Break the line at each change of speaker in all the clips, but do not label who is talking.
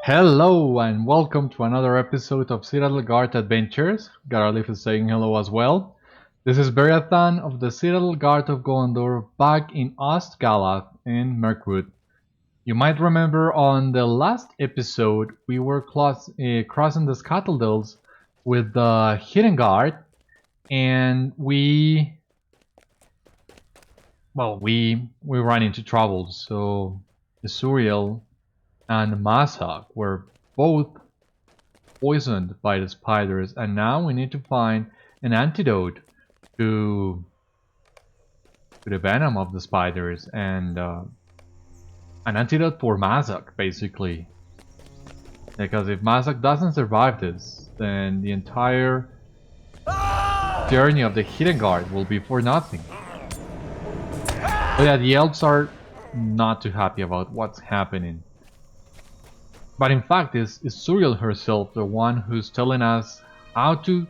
Hello and welcome to another episode of Citadel Guard Adventures. Gorothúl is saying hello as well. This is Beriathan of the Citadel Guard of Gondor back in Ostgalath in Mirkwood. You might remember on the last episode we were crossing the Scuttledells with the Hidden Guard and we ran into trouble, so the Súlthel and Mazog were both poisoned by the spiders, and now we need to find an antidote to the venom of the spiders and an antidote for Mazog, basically. Because if Mazog doesn't survive this, then the entire journey of the Hidden Guard will be for nothing. But yeah, the elves are not too happy about what's happening. But in fact, is Súlthel herself the one who's telling us how to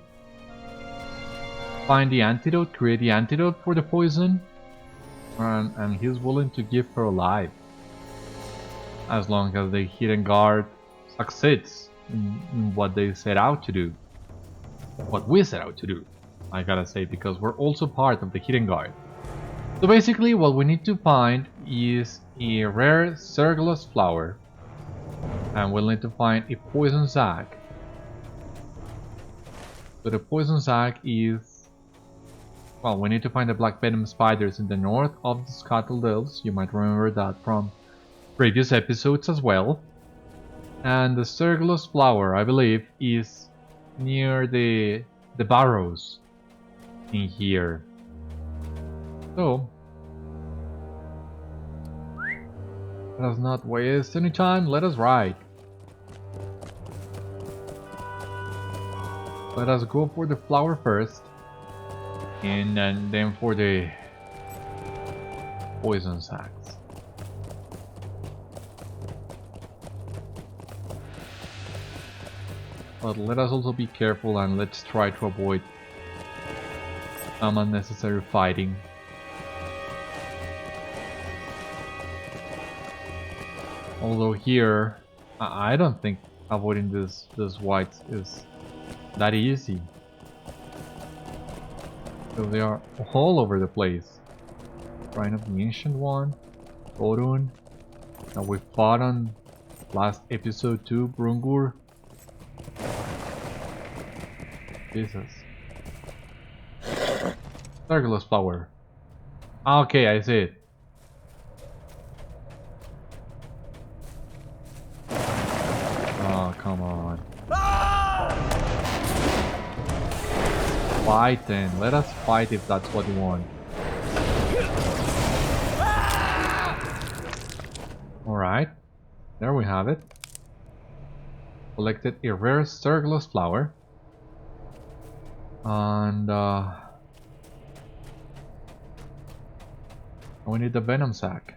find the antidote, create the antidote for the poison? And he's willing to give her life. As long as the Hidden Guard succeeds in what they set out to do. What we set out to do, I gotta say, because we're also part of the Hidden Guard. So basically what we need to find is a rare Serglus flower. And we'll need to find a poison sac. So the poison sac is... well, we need to find the black venom spiders in the north of the Scuttledells. You might remember that from previous episodes as well. And the Serglus flower, I believe, is near the barrows in here. So let us not waste any time, let us ride. Let us go for the flower first, and then for the poison sacs. But let us also be careful and let's try to avoid some unnecessary fighting. Although here, I don't think avoiding this whites is that easy. So they are all over the place. Shrine of the Ancient One, Gorothúl, that we fought on last episode too, Brungur. Jesus. Serglus flower. Okay, I see it. Oh, come on. Fight then. Let us fight if that's what you want. Alright. There we have it. Collected a rare Serglus flower. And we need the venom-sac.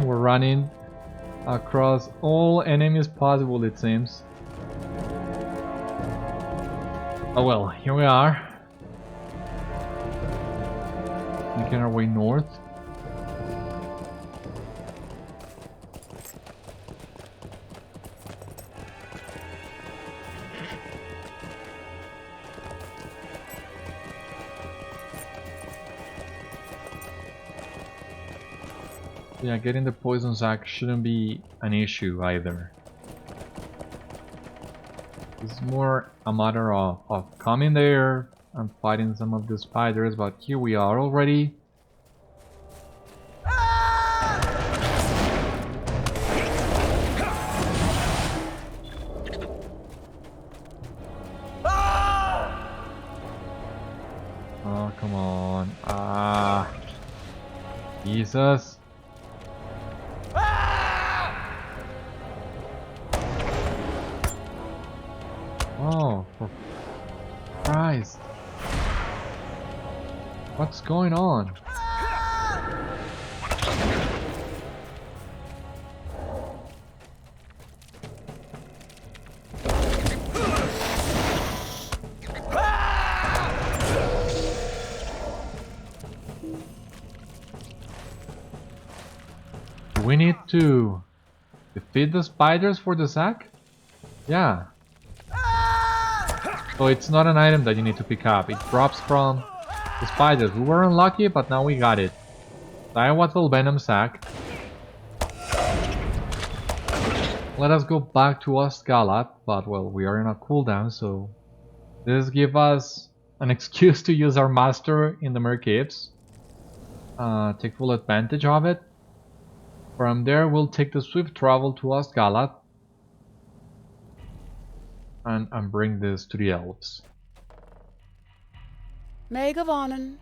We're running across all enemies possible, it seems. Oh well, here we are. Making our way north. Yeah, getting the poison sac shouldn't be an issue either. It's more a matter of coming there and fighting some of the spiders, but here we are already. Oh, come on. Ah. Jesus. Oh, for Christ. What's going on? We need to defeat the spiders for the sack? Yeah. So it's not an item that you need to pick up. It drops from the spiders. We were unlucky, but now we got it. Diawatl venom-sac. Let us go back to Osgiliath, but well, we are in a cooldown, so this gives us an excuse to use our master in the Mer Caves. Take full advantage of it. From there, we'll take the swift travel to Osgiliath and bring this to the Elves.
Megavonen.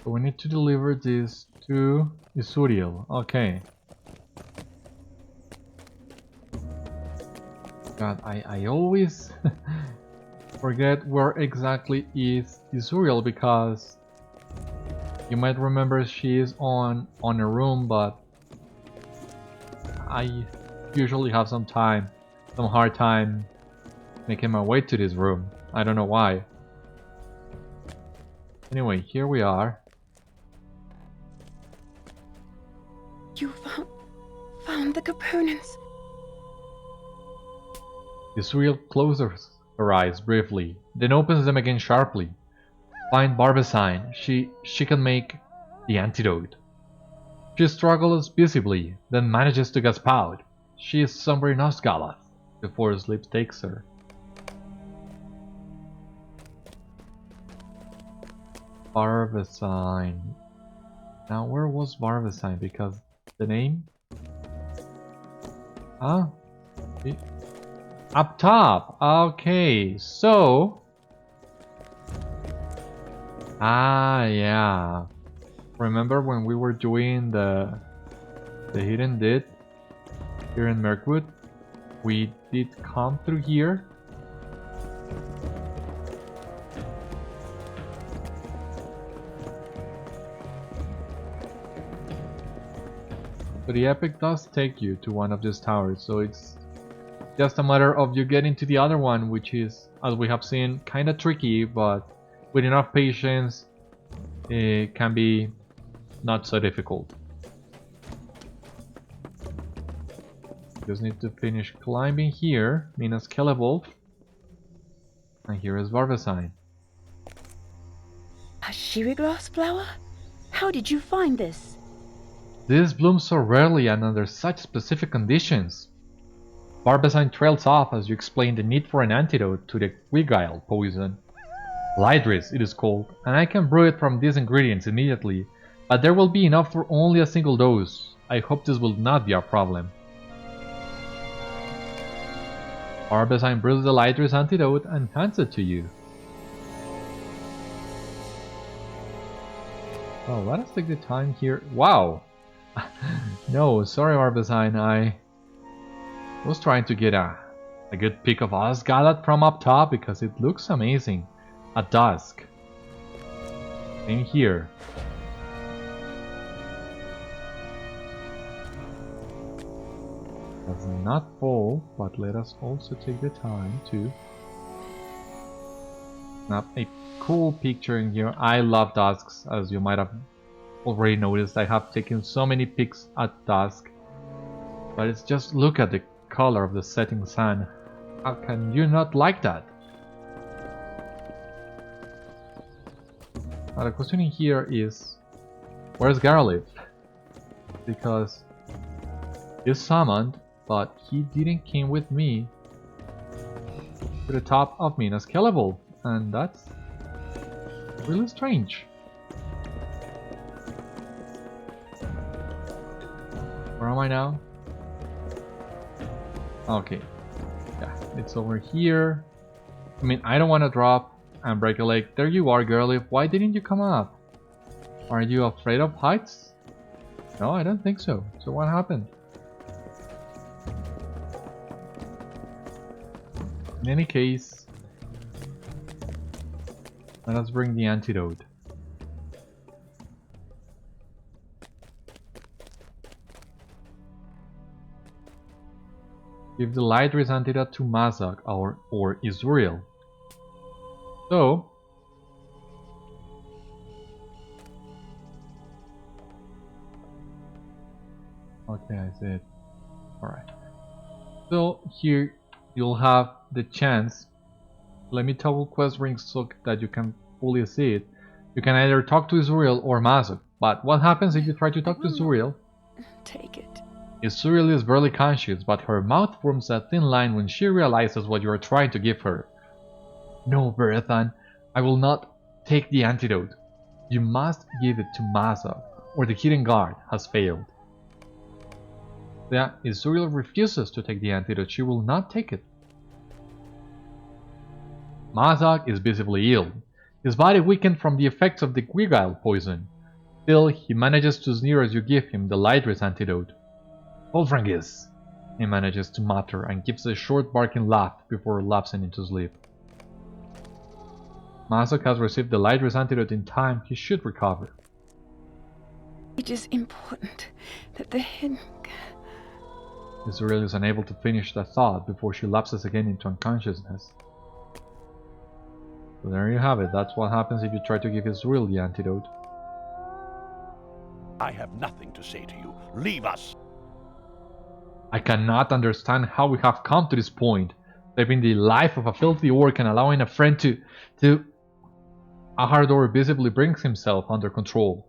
So we need to deliver this to Súlthel. Okay. God, I always forget where exactly is Súlthel, because you might remember she is on a room, but I usually have some hard time making my way to this room. I don't know why. Anyway, here we are.
You found the components.
Súlthel closes her eyes briefly, then opens them again sharply. Find Barvessain. She can make the antidote. She struggles visibly, then manages to gasp out. She is somewhere in Osgiliath before sleep takes her. Barvessain. Now where was Barvessain? Because the name? Huh? Up top. Okay, so yeah. Remember when we were doing the hidden deed here in Mirkwood? We did come through here. So the epic does take you to one of these towers, so it's just a matter of you getting to the other one, which is, as we have seen, kinda tricky, but with enough patience, it can be not so difficult. Just need to finish climbing here, Minas Celebolf, and here is Barvessain.
A sherry-grass flower? How did you find this?
This blooms so rarely and under such specific conditions. Barvessain trails off as you explain the need for an antidote to the Wigile poison. Lydris, it is called, and I can brew it from these ingredients immediately, but there will be enough for only a single dose. I hope this will not be a problem. Barvessain brews the Lydris antidote and hands it to you. Oh, let us take the time here. Wow! No, sorry Barvessain, I was trying to get a good pic of Osgiliath from up top because it looks amazing at dusk. Same here. Does not fall, but let us also take the time to snap a cool picture in here. I love dusks, as you might have already noticed. I have taken so many pics at dusk, but it's just look at the color of the setting sun. How can you not like that? Now the question here is, where's Gorothúl? Because he's summoned, but he didn't came with me to the top of Minas Celebolf, and that's really strange. Where am I now? Okay, yeah, it's over here. I mean, I don't want to drop and break a leg. There you are, Gorothúl. Why didn't you come up? Are you afraid of heights? No, I don't think so. So what happened? In any case, let us bring the antidote. Give the Lightrace antidote to Mazog or Isuriel. So, okay, I see it. Alright. So, here you'll have the chance. Let me toggle quest rings so that you can fully see it. You can either talk to Isuriel or Mazog. But what happens if you try to talk to Isuriel?
Take it.
Isuriel is barely conscious, but her mouth forms a thin line when she realizes what you are trying to give her. No, Beriathan, I will not take the antidote. You must give it to Mazog, or the hidden guard has failed. Yeah, Isuriel refuses to take the antidote. She will not take it. Mazog is visibly ill, his body weakened from the effects of the Gwigile poison. Still, he manages to sneer as you give him the Lightrace antidote. Volfrangis, he manages to mutter and gives a short barking laugh before lapsing into sleep. Mazog has received the Lightrace antidote in time. He should recover.
It is important that the hidden...
Isuriel is unable to finish the thought before she lapses again into unconsciousness. So there you have it. That's what happens if you try to give Isuriel the antidote.
I have nothing to say to you. Leave us!
I cannot understand how we have come to this point, saving the life of a filthy orc and allowing a friend to... Ahardor visibly brings himself under control.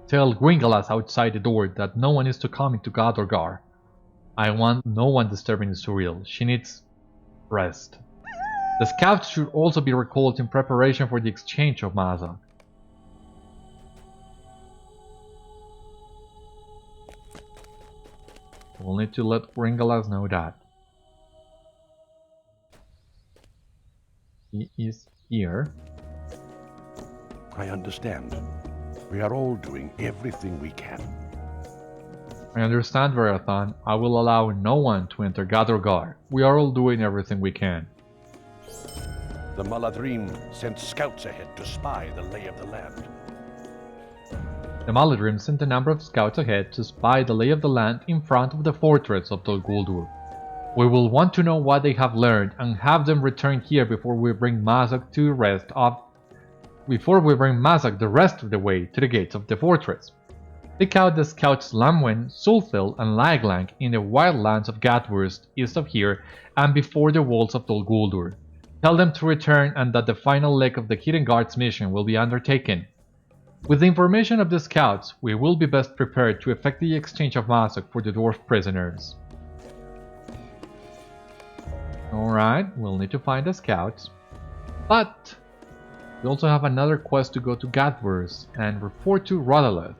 Tell Gringalas outside the door that no one is to come into Gadorgar. I want no one disturbing Isuriel. She needs rest. The scouts should also be recalled in preparation for the exchange of Mazog. We'll need to let Gringalas know that. He is here.
I understand. We are all doing everything we can.
I understand, Beriathan. I will allow no one to enter Gadorgar. We are all doing everything we can.
The Maladrim sent scouts ahead to spy the lay of the land.
The Maladrim sent a number of scouts ahead to spy the lay of the land in front of the fortress of Thangúlhad. We will want to know what they have learned and have them return here before we bring Mazog the rest of the way to the gates of the fortress. Seek out the scouts Lamwen, Súlthel and Laeglang in the wildlands of Gathbúrz east of here and before the walls of Thangúlhad. Tell them to return and that the final leg of the Hidden Guard's mission will be undertaken. With the information of the scouts, we will be best prepared to effect the exchange of Mazog for the dwarf prisoners. Alright, we'll need to find the scouts. But we also have another quest to go to Gathbúrz and report to Rodelleth.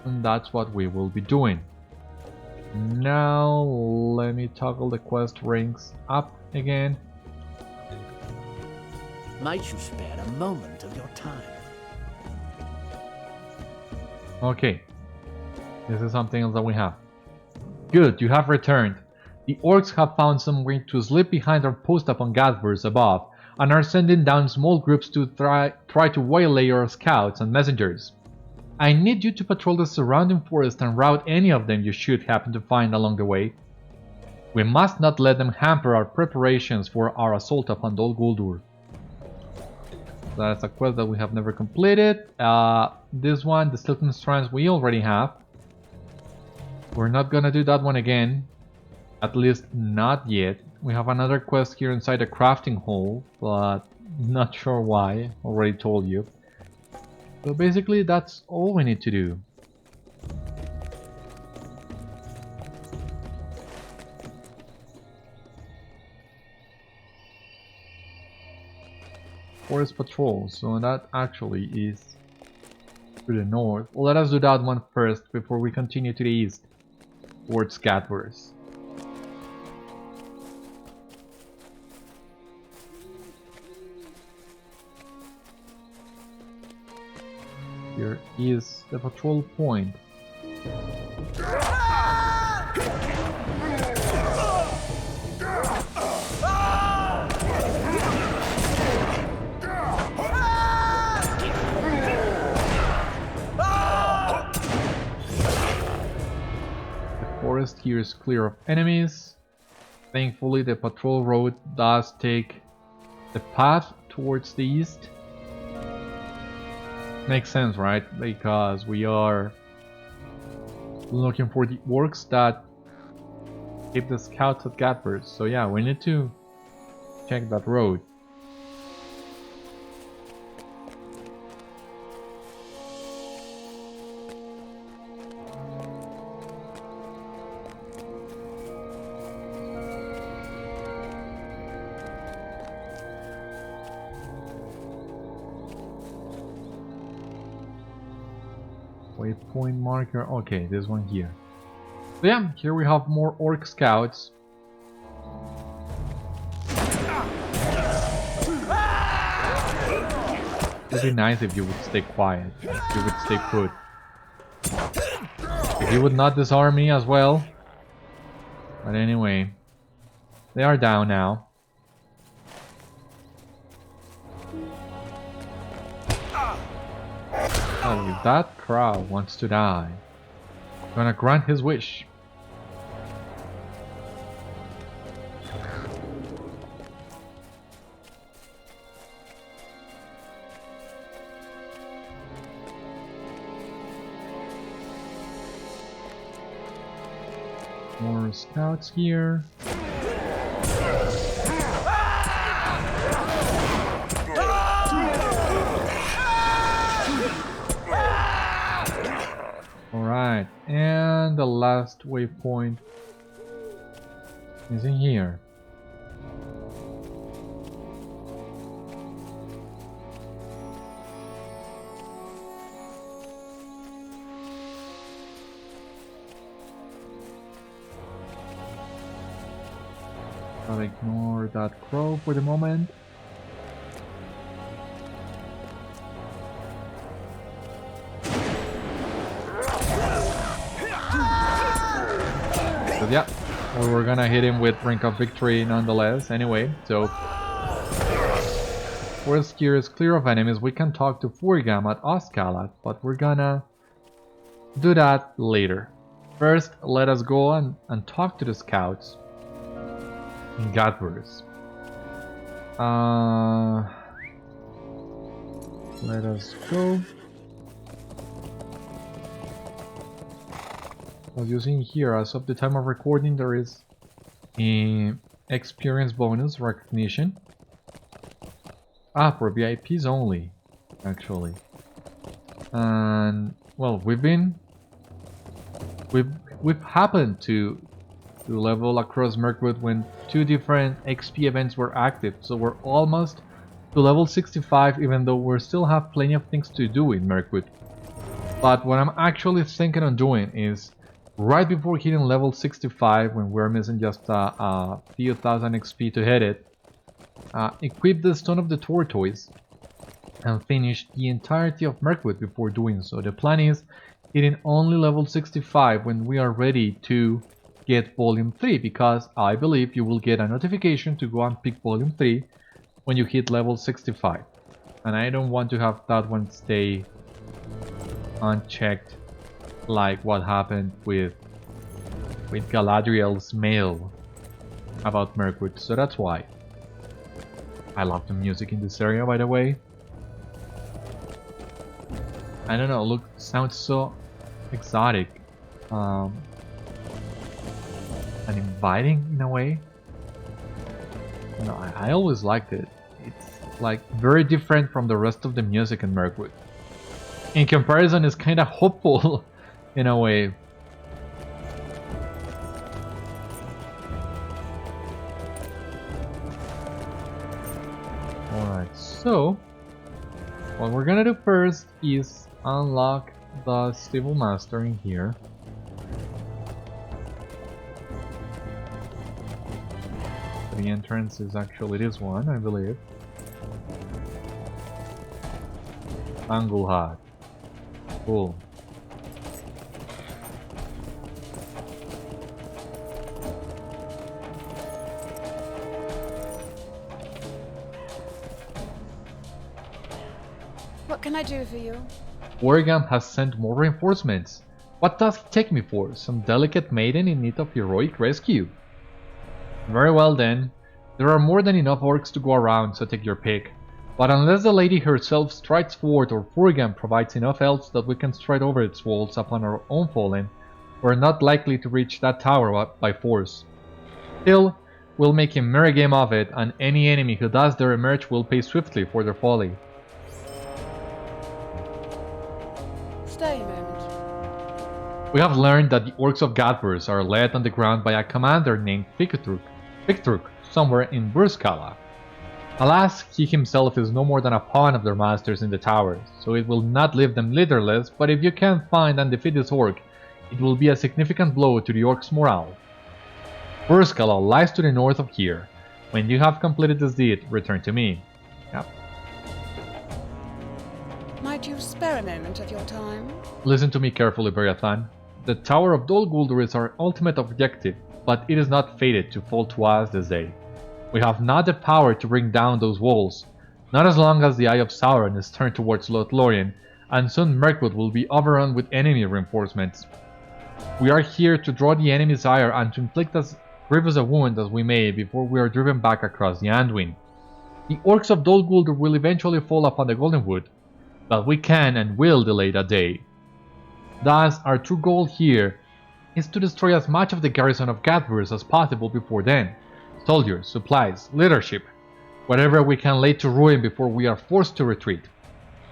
And that's what we will be doing. Now, let me toggle the quest rings up again.
Might you spare a moment of your time?
Okay. This is something else that we have. Good, you have returned. The orcs have found some way to slip behind our post upon Gathbúrz above and are sending down small groups to try to waylay our scouts and messengers. I need you to patrol the surrounding forest and rout any of them you should happen to find along the way. We must not let them hamper our preparations for our assault upon Thangúlhad. That's a quest that we have never completed. This one, the Silken Strands, we already have. We're not gonna do that one again. At least not yet. We have another quest here inside the crafting hall, but not sure why. Already told you. So basically that's all we need to do. Forest patrol, so that actually is to the north. Let us do that one first before we continue to the east towards Gathbúrz. Here is the patrol point. forest here is clear of enemies. Thankfully the patrol road does take the path towards the east. Makes sense, right? Because we are looking for the orcs that keep the scouts at Gathbúrz. So yeah, we need to check that road. Waypoint marker. Okay, this one here. So yeah, here we have more orc scouts. It would be nice if you would stay quiet, if you would stay put. If you would not disarm me as well. But anyway, they are down now. Oh, if that crowd wants to die, I'm gonna grant his wish. More scouts here. Alright, and the last waypoint is in here. I'll ignore that crow for the moment. But yeah, we're gonna hit him with Ring of Victory nonetheless anyway, so forest gear is clear of enemies. We can talk to Furgam at Oscalat, but we're gonna do that later. First, let us go and talk to the scouts in Gathbúrz. Let us go. As you see here, as of the time of recording, there is an experience bonus recognition. For VIPs only, actually. And well, we've happened to level across Mirkwood when 2 different XP events were active, so we're almost to level 65, even though we still have plenty of things to do in Mirkwood. But what I'm actually thinking on doing is, right before hitting level 65, when we're missing just a few thousand XP to hit it, equip the Stone of the Tortoise and finish the entirety of Mirkwood before doing so. The plan is hitting only level 65 when we are ready to get Volume 3, because I believe you will get a notification to go and pick Volume 3 when you hit level 65. And I don't want to have that one stay unchecked, like what happened with Galadriel's mail about Mirkwood. So that's why. I love the music in this area, by the way. I don't know, look, sounds so exotic. And inviting in a way. You know, I always liked it. It's like very different from the rest of the music in Mirkwood. In comparison, it's kind of hopeful in a way. Alright, so what we're gonna do first is unlock the Stable Master in here. The entrance is actually this one, I believe. Thangúlhad. Cool.
What can I do for you?
Oregon has sent more reinforcements. What does he take me for? Some delicate maiden in need of heroic rescue? Very well then. There are more than enough orcs to go around, so take your pick. But unless the lady herself strides forward or Furgan provides enough elves that we can stride over its walls upon our own falling, we're not likely to reach that tower by force. Still, we'll make a merry game of it, and any enemy who does dare emerge will pay swiftly for their folly.
Stay a moment.
We have learned that the Orcs of Gathbúrz are led on the ground by a commander named Victruk, somewhere in Burskala. Alas, he himself is no more than a pawn of their masters in the towers, so it will not leave them leaderless, but if you can find and defeat this orc, it will be a significant blow to the orcs' morale. Burskala lies to the north of here. When you have completed this deed, return to me. Yep.
Might you spare a moment of your time?
Listen to me carefully, Beriathan. The Tower of Dol Guldur is our ultimate objective, but it is not fated to fall to us this day. We have not the power to bring down those walls, not as long as the Eye of Sauron is turned towards Lothlorien, and soon Mirkwood will be overrun with enemy reinforcements. We are here to draw the enemy's ire and to inflict as grievous a wound as we may before we are driven back across the Anduin. The Orcs of Dol Guldur will eventually fall upon the Goldenwood, but we can and will delay that day. Thus, our true goal here is to destroy as much of the garrison of Gathbúrz as possible before then. Soldiers, supplies, leadership, whatever we can lay to ruin before we are forced to retreat.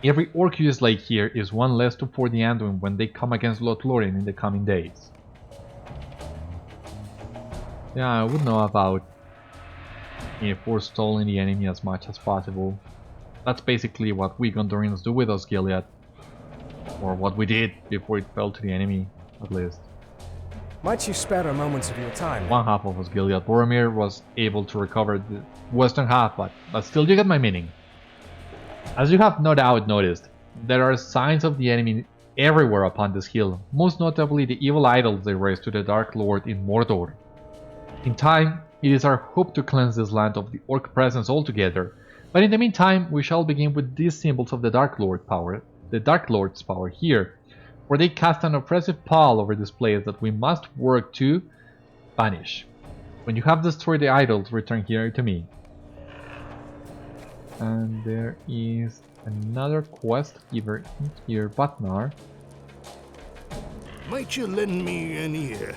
Every orc you slay here is one less to for the Anduin when they come against Lothlorien in the coming days. Yeah, I would know about forestalling the enemy as much as possible. That's basically what we Gondorians do with Osgiliath. Or what we did before it fell to the enemy, at least.
Might you spare a moment of your time?
One half of Osgiliath. Boromir was able to recover the western half, but still you get my meaning. As you have no doubt noticed, there are signs of the enemy everywhere upon this hill, most notably the evil idols they raised to the Dark Lord in Mordor. In time, it is our hope to cleanse this land of the orc presence altogether, but in the meantime we shall begin with these symbols of the Dark Lord's power here, where they cast an oppressive pall over this place that we must work to banish. When you have destroyed the idols, return here to me. And there is another quest giver in here, Batnar.
Might you lend me an ear?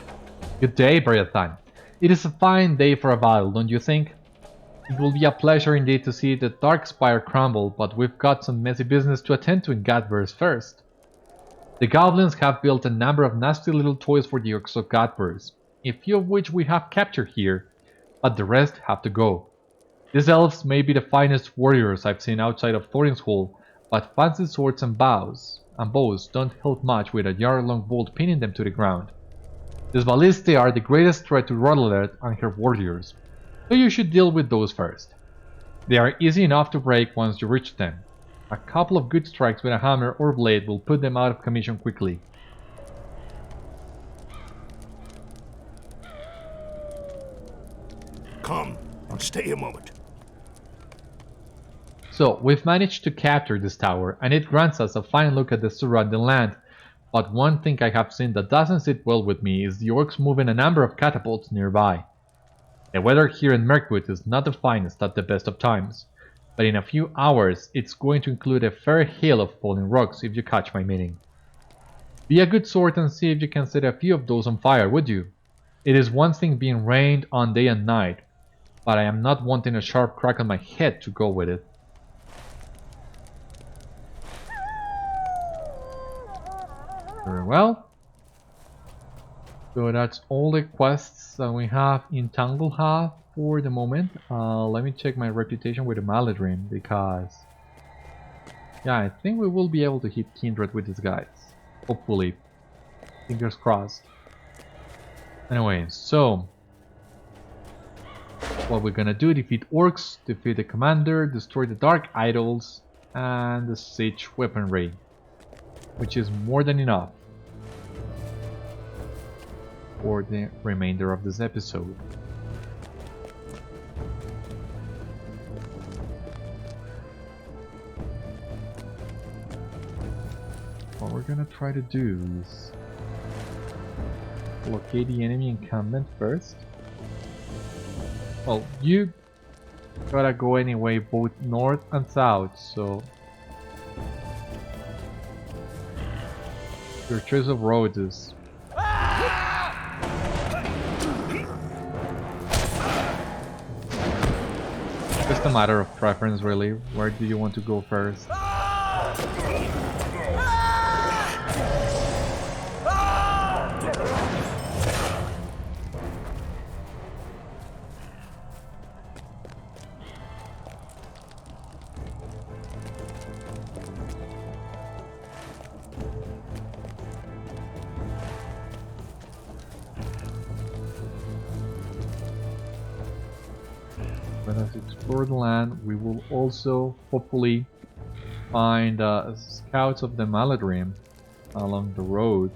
Good day, Beriathan. It is a fine day for a battle, don't you think? It will be a pleasure indeed to see the Darkspire crumble, but we've got some messy business to attend to in Gathbúrz first. The goblins have built a number of nasty little toys for the Orcs of Gathbúrz, a few of which we have captured here, but the rest have to go. These elves may be the finest warriors I've seen outside of Thorin's Hall, but fancy swords and bows don't help much with a yard-long bolt pinning them to the ground. These ballistae are the greatest threat to Rodelleth and her warriors, so you should deal with those first. They are easy enough to break once you reach them. A couple of good strikes with a hammer or blade will put them out of commission quickly.
Come, and stay a moment.
So, we've managed to capture this tower, and it grants us a fine look at the surrounding land. But one thing I have seen that doesn't sit well with me is the orcs moving a number of catapults nearby. The weather here in Mirkwood is not the finest at the best of times, but in a few hours it's going to include a fair hail of falling rocks, if you catch my meaning. Be a good sort and see if you can set a few of those on fire, would you? It is one thing being rained on day and night, but I am not wanting a sharp crack on my head to go with it. Very well. So that's all the quests that we have in Thangúlhad for the moment. Let me check my reputation with the Maladrim, because yeah, I think we will be able to hit Kindred with these guys. Hopefully. Fingers crossed. Anyway, so what we're gonna do: defeat orcs, defeat the commander, destroy the dark idols, and the siege weaponry, which is more than enough for the remainder of this episode. What we're gonna try to do is locate the enemy encampment first. Well, you gotta go anyway, both north and south, so your choice of roads is just a matter of preference, really. Where do you want to go first? Let us explore the land. We will also hopefully find scouts of the Maladrim along the road.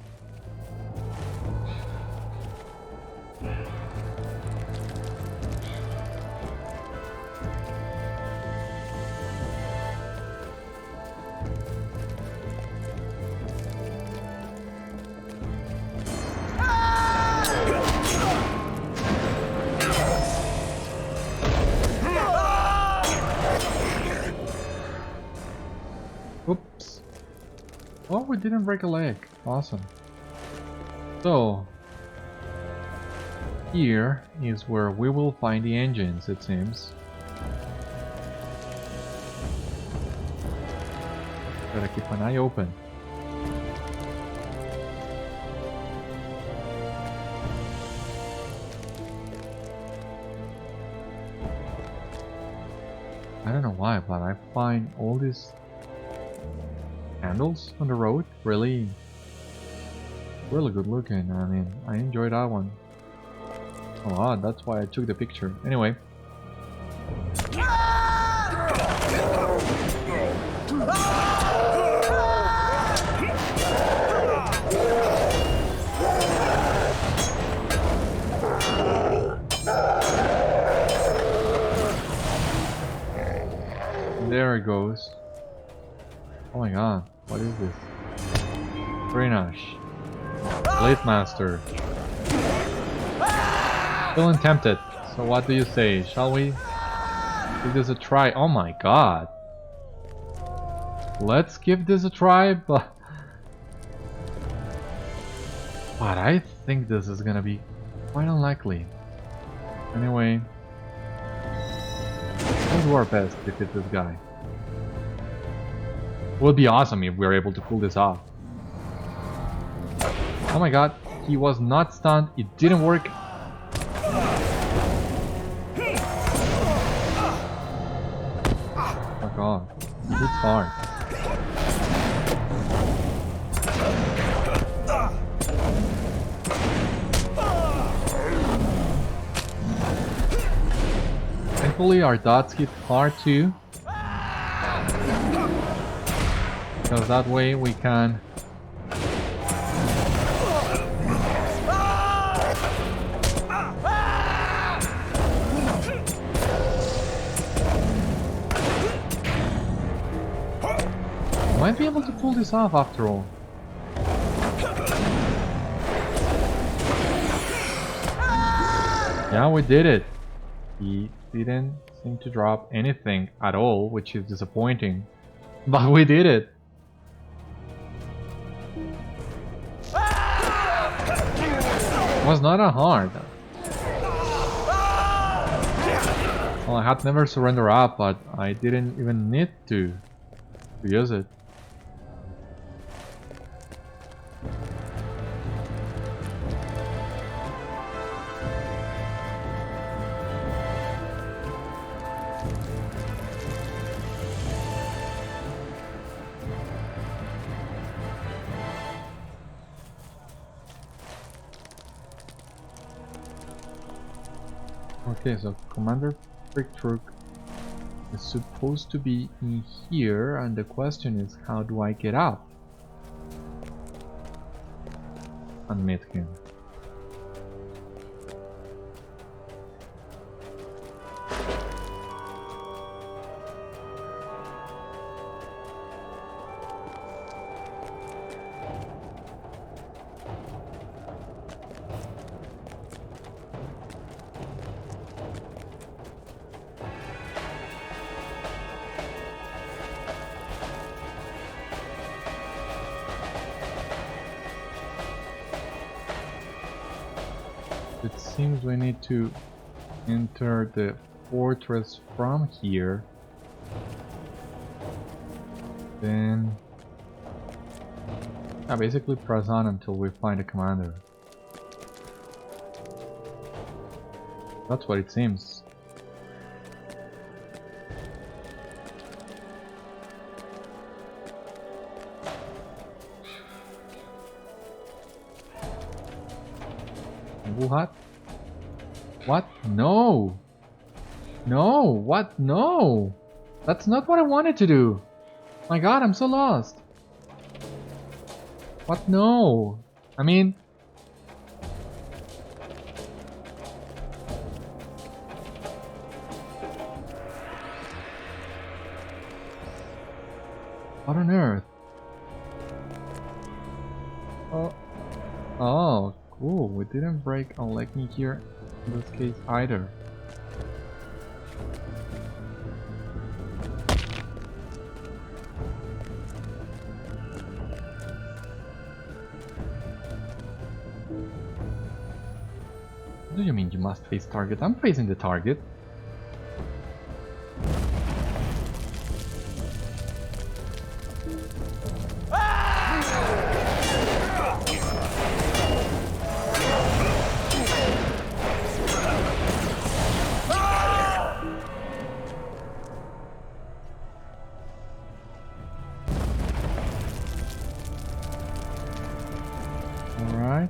Oops. Oh, we didn't break a leg. Awesome. So, here is where we will find the engines, it seems. Gotta keep an eye open. I don't know why, but I find all these candles on the road really good looking. I mean, I enjoyed that one a lot. That's why I took the picture. Anyway. There it goes. Oh my god, what is this? Grenache. Blade Master. Feeling tempted. So what do you say? Shall we give this a try? Oh my god. Let's give this a try, but I think this is gonna be quite unlikely. Anyway, we'll do our best to defeat this guy. It would be awesome if we were able to pull this off. Oh my god, he was not stunned, it didn't work. Fuck off. It's hard. Thankfully our dots hit hard too. Because that way we can might be able to pull this off after all. Yeah, we did it. He didn't seem to drop anything at all, which is disappointing. But we did it. It was not a hard. Well, I had never surrender up, but I didn't even need to use it. Okay, so Commander Fricktruk is supposed to be in here, and the question is, how do I get up and meet him? It seems we need to enter the fortress from here. Then... yeah, basically press on until we find a commander. That's what it seems. Thangúlhad? What? No! No! What? No! That's not what I wanted to do! My god, I'm so lost! What? No! I mean... what on earth? Oh... oh, cool. We didn't break a Laeglang here in this case either. What do you mean you must face target? I'm facing the target. Alright.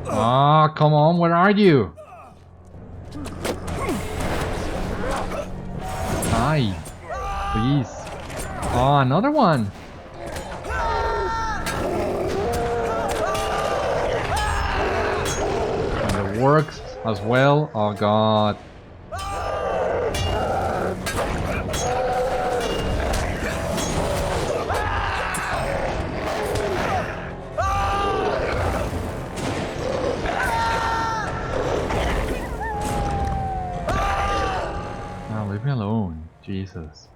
Ah, come on, where are you? Hi, please. Oh, another one. And the Orcs as well. Oh god. Leave me alone, Jesus.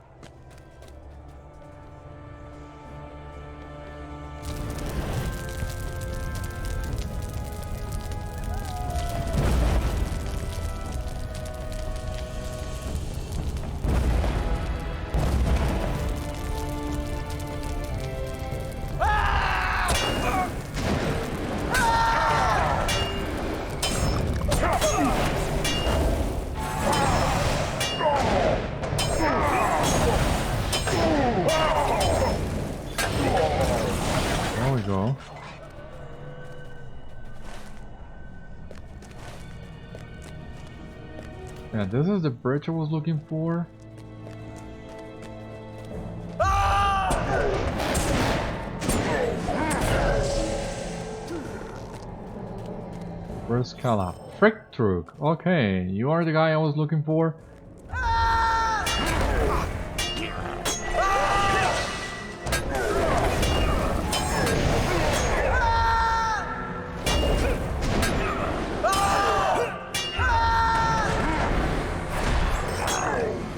There we go. Yeah, this is the bridge I was looking for. Where's Kala? Frick Truk. Okay, you are the guy I was looking for.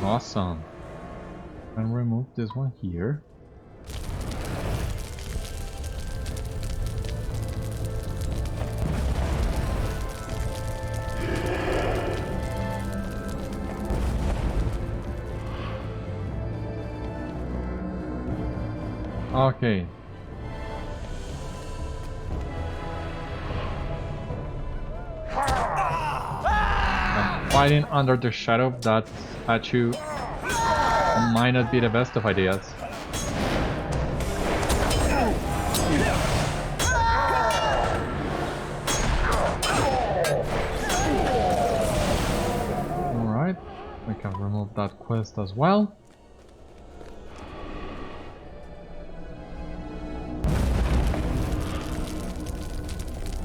Awesome. And remove this one here. Okay. I'm fighting under the shadow of that statue might not be the best of ideas. Alright, we can remove that quest as well.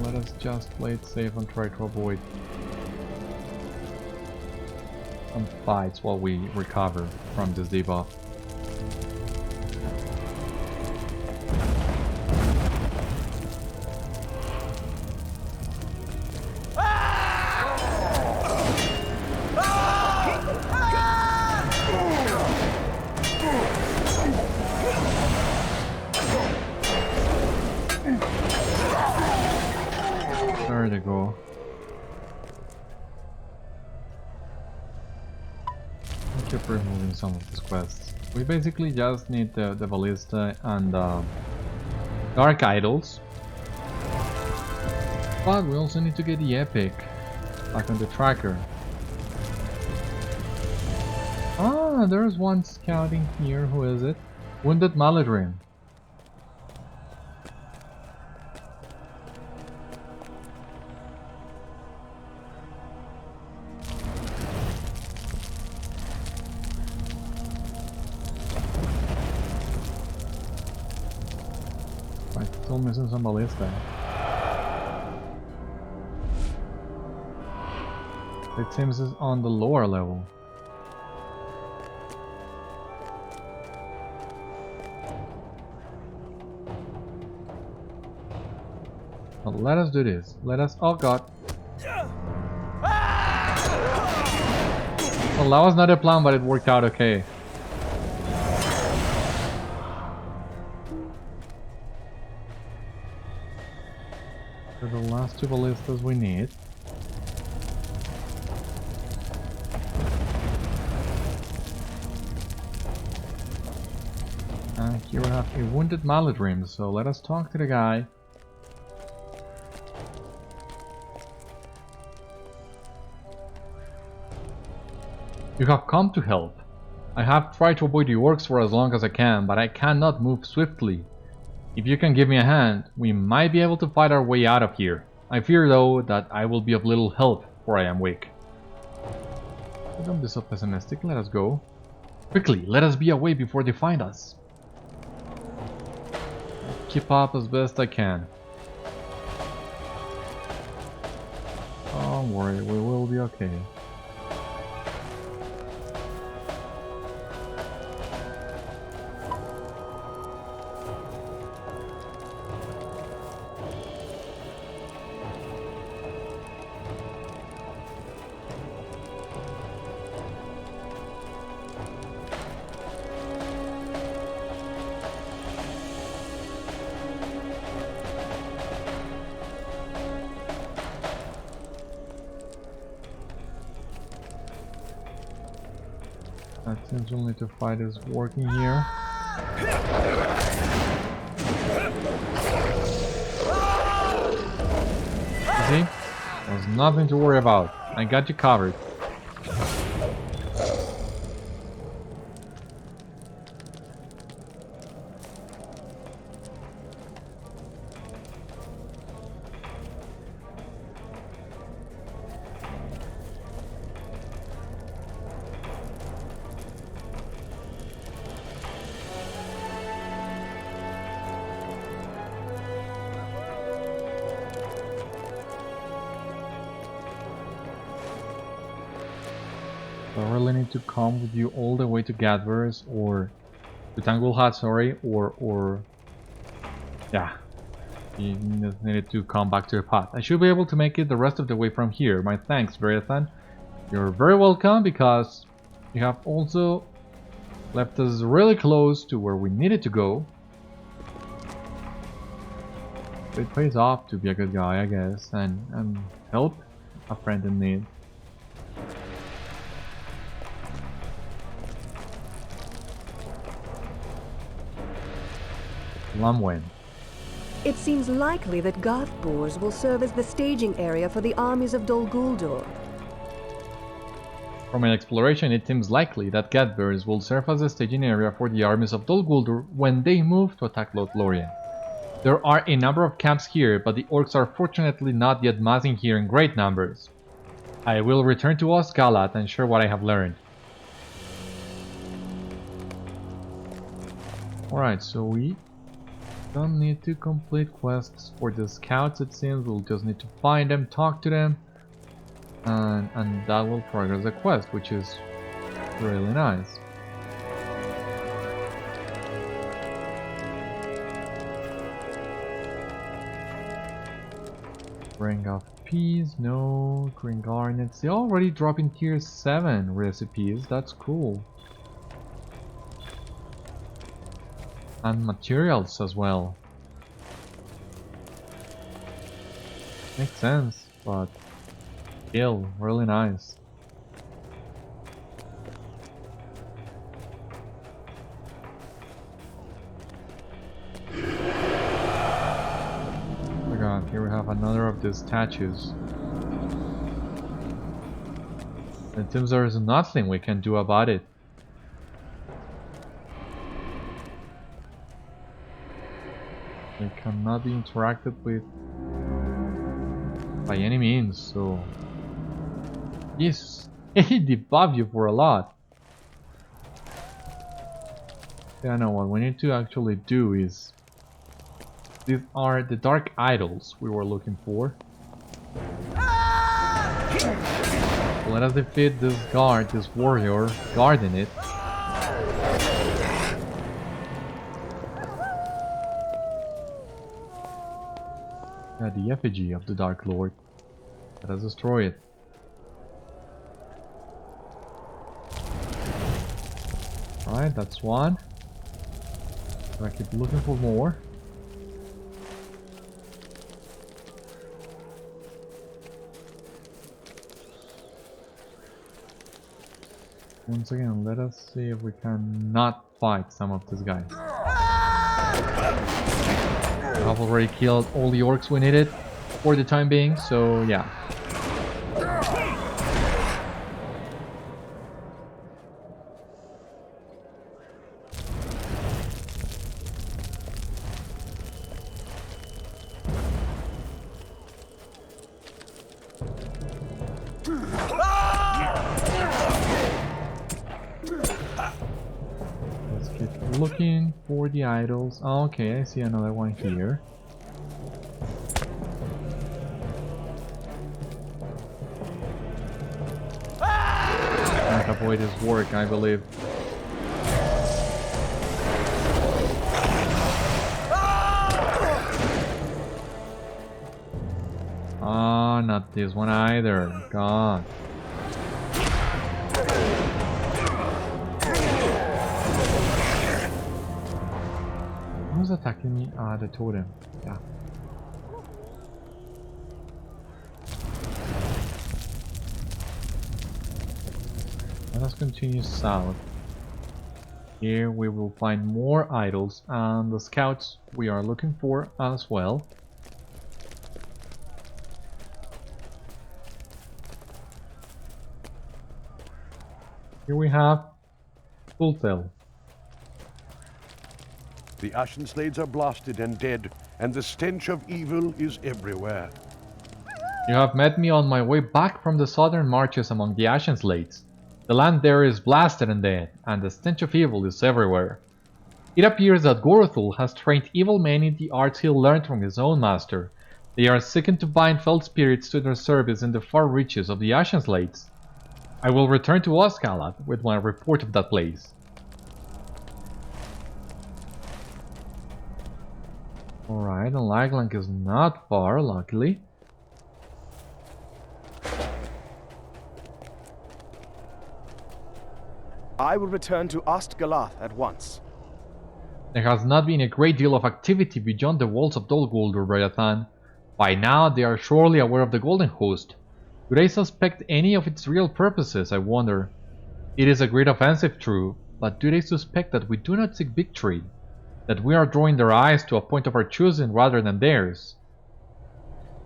Let us just play it safe and try to avoid some fights while we recover from this debuff. There they go. I'll keep removing some of these quests. We basically just need the Ballista and Dark Idols. But we also need to get the Epic back on the tracker. Ah, there's one scouting here. Who is it? Wounded Maladrim. Right, still missing some ballista. It seems it's on the lower level. But let us do this. Let us. Oh god. Well, that was not a plan, but it worked out okay. They're the last two ballistas we need. And here we have a wounded Maladrim, so let us talk to the guy. You have come to help. I have tried to avoid the Orcs for as long as I can, but I cannot move swiftly. If you can give me a hand, we might be able to fight our way out of here. I fear though that I will be of little help, for I am weak. Don't be so pessimistic, let us go. Quickly, let us be away before they find us. Keep up as best I can. Don't worry, we will be okay. That seems only to fight is working here. You see? There's nothing to worry about. I got you covered. So I really need to come with you all the way to Gathbúrz or to Thangúlhad, sorry, or yeah, you just needed to come back to the path. I should be able to make it the rest of the way from here. My thanks, Beriathan. You're very welcome because you have also left us really close to where we needed to go. It pays off to be a good guy, I guess, and help a friend in need. Lamwen.
It seems likely that Gathbúrz will serve as the staging area for the armies of Dol Guldur.
From my exploration, it seems likely that Gathbúrz will serve as a staging area for the armies of Dol Guldur when they move to attack LOTRO. There are a number of camps here, but the Orcs are fortunately not yet massing here in great numbers. I will return to Osgiliath and share what I have learned. Alright, so we don't need to complete quests for the scouts, it seems. We'll just need to find them, talk to them, and that will progress the quest, which is really nice. Ring of Peace, no. Green Garnets, they already drop in tier 7 recipes, that's cool. And materials as well. Makes sense, but still, really nice. Oh my god, here we have another of these statues. It seems there is nothing we can do about it. They cannot be interacted with by any means, so yes, he debuff you for a lot. Yeah, no, what we need to actually do is, these are the dark idols we were looking for. So let us defeat this guard, this warrior guarding it. Yeah, the effigy of the Dark Lord. Let us destroy it. Alright, that's one. I keep looking for more. Once again, let us see if we can not fight some of these guys. I've already killed all the orcs we needed for the time being, so yeah. Let's keep looking for the idols. Oh, okay, I see another one here. Avoid his work, I believe. Ah, not this one either. God. Who's attacking me? Ah, the totem. Yeah. Let us continue south. Here we will find more idols and the scouts we are looking for as well. Here we have Súlthel.
The Ashenslades are blasted and dead, and the stench of evil is everywhere.
You have met me on my way back from the southern marches among the Ashenslades. The land there is blasted and dead, and the stench of evil is everywhere. It appears that Gorothúl has trained evil men in the arts he learned from his own master. They are seeking to bind fell spirits to their service in the far reaches of the Ashenslades. I will return to Osgiliath with my report of that place. Alright, and Laeglang is not far, luckily.
I will return to Osgiliath at once.
There has not been a great deal of activity beyond the walls of Dol Guldur, Beriathan. By now they are surely aware of the Golden Host. Do they suspect any of its real purposes, I wonder? It is a great offensive, true, but do they suspect that we do not seek victory? That we are drawing their eyes to a point of our choosing rather than theirs?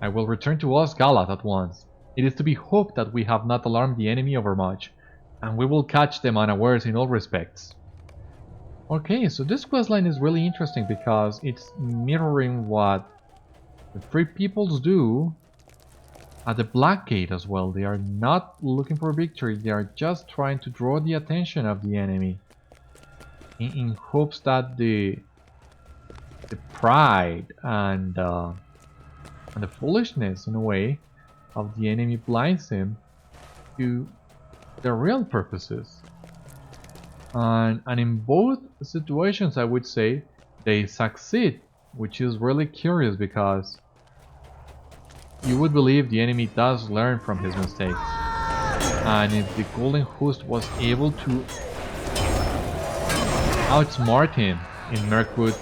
I will return to Osgiliath at once. It is to be hoped that we have not alarmed the enemy overmuch, and we will catch them unawares in all respects. Okay, so this questline is really interesting because it's mirroring what the Free Peoples do at the Black Gate as well. They are not looking for victory, they are just trying to draw the attention of the enemy in hopes that the pride and the foolishness, in a way, of the enemy blinds him to their real purposes. And in both situations, I would say they succeed, which is really curious because you would believe the enemy does learn from his mistakes. And if the Golden Host was able to outsmart him in Mirkwood,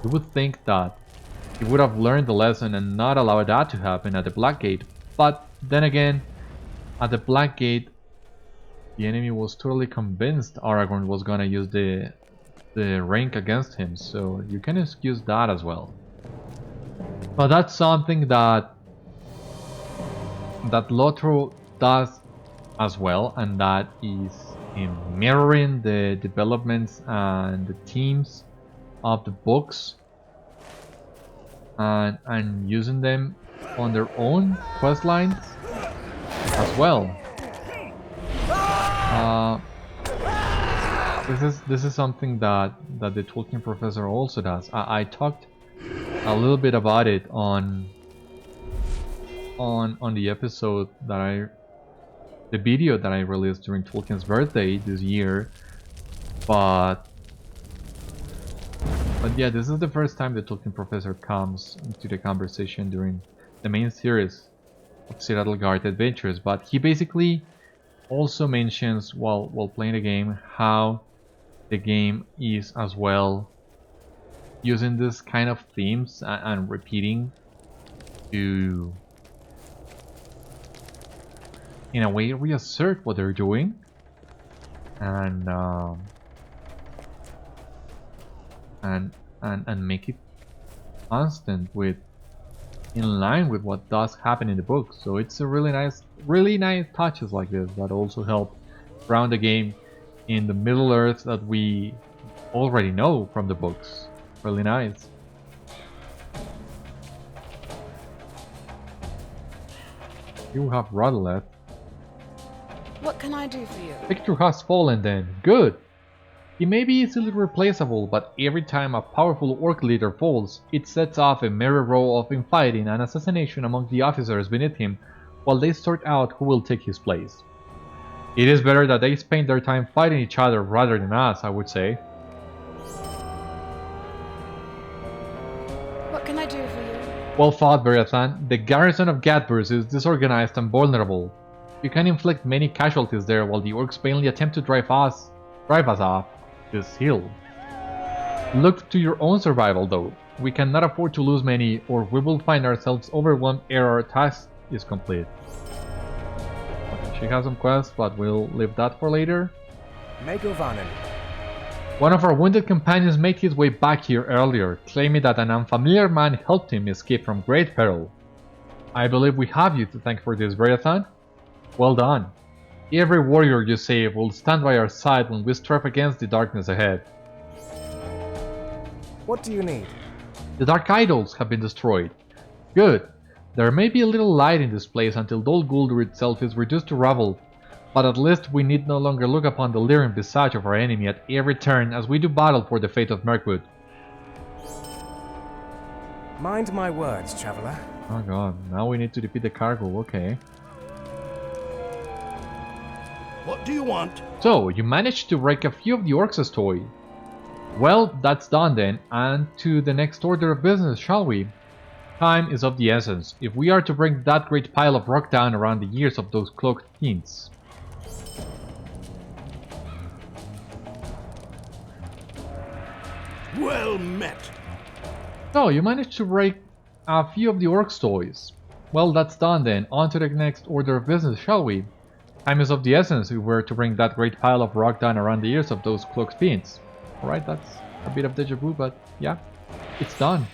You would think that he would have learned the lesson and not allow that to happen at the Black Gate. But then again, at the Black Gate, the enemy was totally convinced Aragorn was gonna use the rank against him, so you can excuse that as well. But that's something that LOTRO does as well, and that is in mirroring the developments and the themes of the books and using them on their own quest lines as well. This is something that the Tolkien professor also does. I talked a little bit about it on the episode that the video that I released during Tolkien's birthday this year, but yeah, this is the first time the Tolkien professor comes into the conversation during the main series of Citadel Guard Adventures. But he basically also mentions while playing the game how the game is as well using this kind of themes and repeating to, in a way, reassert what they're doing and make it constant in line with what does happen in the book. So it's a really nice touches like this that also help ground the game in the Middle Earth that we already know from the books. Really nice. You have Rodelleth.
What can I do for you?
Victor has fallen then. Good. He may be easily replaceable, but every time a powerful orc leader falls, it sets off a merry row of infighting and assassination among the officers beneath him while they sort out who will take his place. It is better that they spend their time fighting each other rather than us, I would say.
What can I do for you?
Well fought, Beriathan. The garrison of Gathbúrz is disorganized and vulnerable. You can inflict many casualties there while the orcs vainly attempt to drive us off this hill. Look to your own survival though. We cannot afford to lose many or we will find ourselves overwhelmed ere our task is complete. Okay, she has some quests, but we'll leave that for later.
Megovanen.
One of our wounded companions made his way back here earlier, claiming that an unfamiliar man helped him escape from great peril. I believe we have you to thank for this, Beriathan. Well done. Every warrior you save will stand by our side when we strive against the darkness ahead.
What do you need?
The dark idols have been destroyed. Good. There may be a little light in this place until Dol Guldur itself is reduced to rubble, but at least we need no longer look upon the leering visage of our enemy at every turn as we do battle for the fate of Mirkwood.
Mind my words, traveler.
Oh god, now we need to defeat the cargo, okay.
What do you want?
So, you managed to wreck a few of the orcs' toy. Well, that's done then, and to the next order of business, shall we? Time is of the essence, if we are to bring that great pile of rock down around the ears of those cloaked fiends.
Well met.
So, you managed to break a few of the orcs' toys. Well, that's done then, on to the next order of business, shall we? Time is of the essence if we're to bring that great pile of rock down around the ears of those cloaked fiends. Alright, that's a bit of deja vu, but yeah, it's done.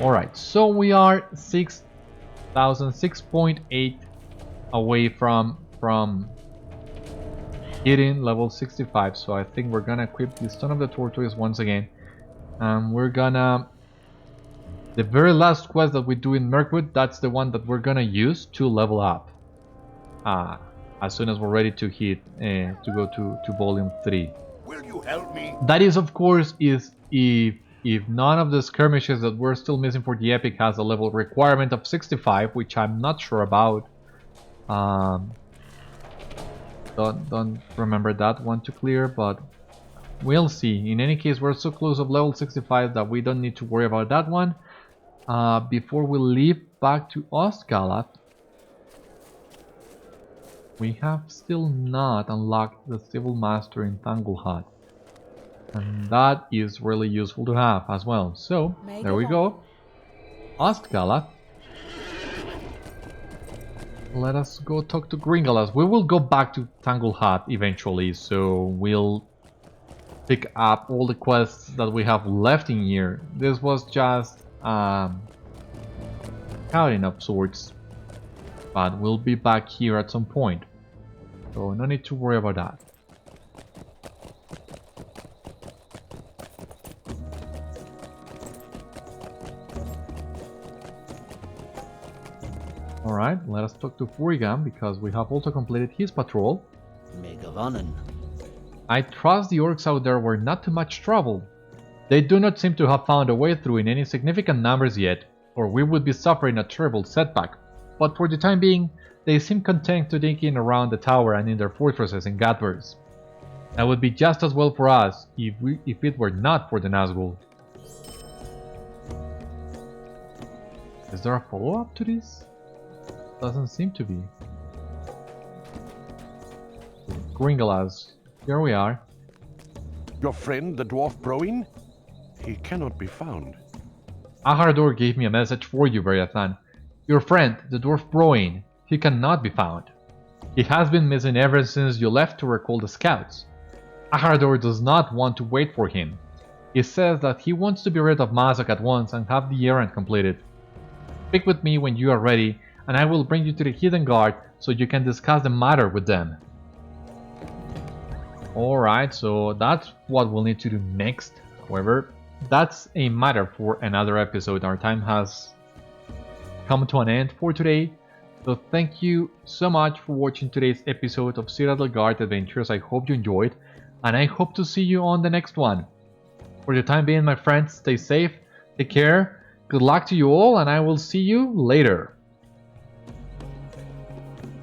Alright, so we are 6.8 away from hitting level 65, so I think we're gonna equip the Stone of the Tortoise once again. And we're gonna... The very last quest that we do in Mirkwood, that's the one that we're gonna use to level up. As soon as we're ready to hit, to go to volume 3.
Will you help me?
That is, of course, is if none of the skirmishes that we're still missing for the epic has a level requirement of 65, which I'm not sure about. Don't remember that one to clear, but we'll see. In any case, we're so close of level 65 that we don't need to worry about that one. Before we leave back to Osgiliath, we have still not unlocked the Civil Master in Thangúlhad. And that is really useful to have as well. So, there we go. Ostgallath. Let us go talk to Gringalas. We will go back to Thangúlhad eventually, so we'll pick up all the quests that we have left in here. This was just scouting of sorts, but we'll be back here at some point, so no need to worry about that. Alright, let us talk to Furigam, because we have also completed his patrol. I trust the orcs out there were not too much trouble. They do not seem to have found a way through in any significant numbers yet, or we would be suffering a terrible setback. But for the time being, they seem content to dig in around the tower and in their fortresses in Gathbúrz. That would be just as well for us if it were not for the Nazgûl. Is there a follow-up to this? Doesn't seem to be. Gringalas, here we are.
Your friend, the dwarf Broin? He cannot be found.
Ahardor gave me a message for you, Beriathan. Your friend, the dwarf Broin, he cannot be found. He has been missing ever since you left to recall the scouts. Ahardor does not want to wait for him. He says that he wants to be rid of Mazog at once and have the errand completed. Speak with me when you are ready, and I will bring you to the Hidden Guard so you can discuss the matter with them. Alright, so that's what we'll need to do next. However, that's a matter for another episode. Our time has come to an end for today. So thank you so much for watching today's episode of Citadel Guard Adventures. I hope you enjoyed, and I hope to see you on the next one. For the time being, my friends, stay safe, take care, good luck to you all, and I will see you later.